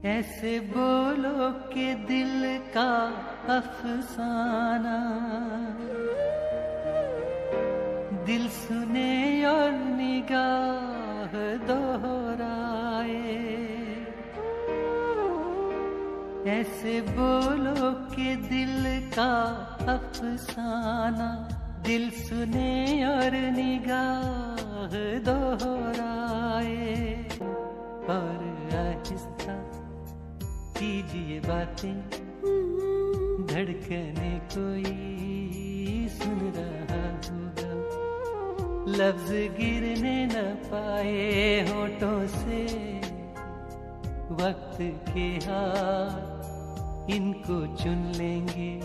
ऐसे बोलो कि दिल का अफसाना दिल सुने और निगाह दोहराए। ऐसे बोलो कि दिल का अफसाना दिल सुने और निगाह दोहराए। और आहिस्ता कीजिए बातें, धड़कने कोई सुन रहा होगा। लफ्ज गिरने न पाए होठों से, वक्त के हाथ इनको चुन लेंगे।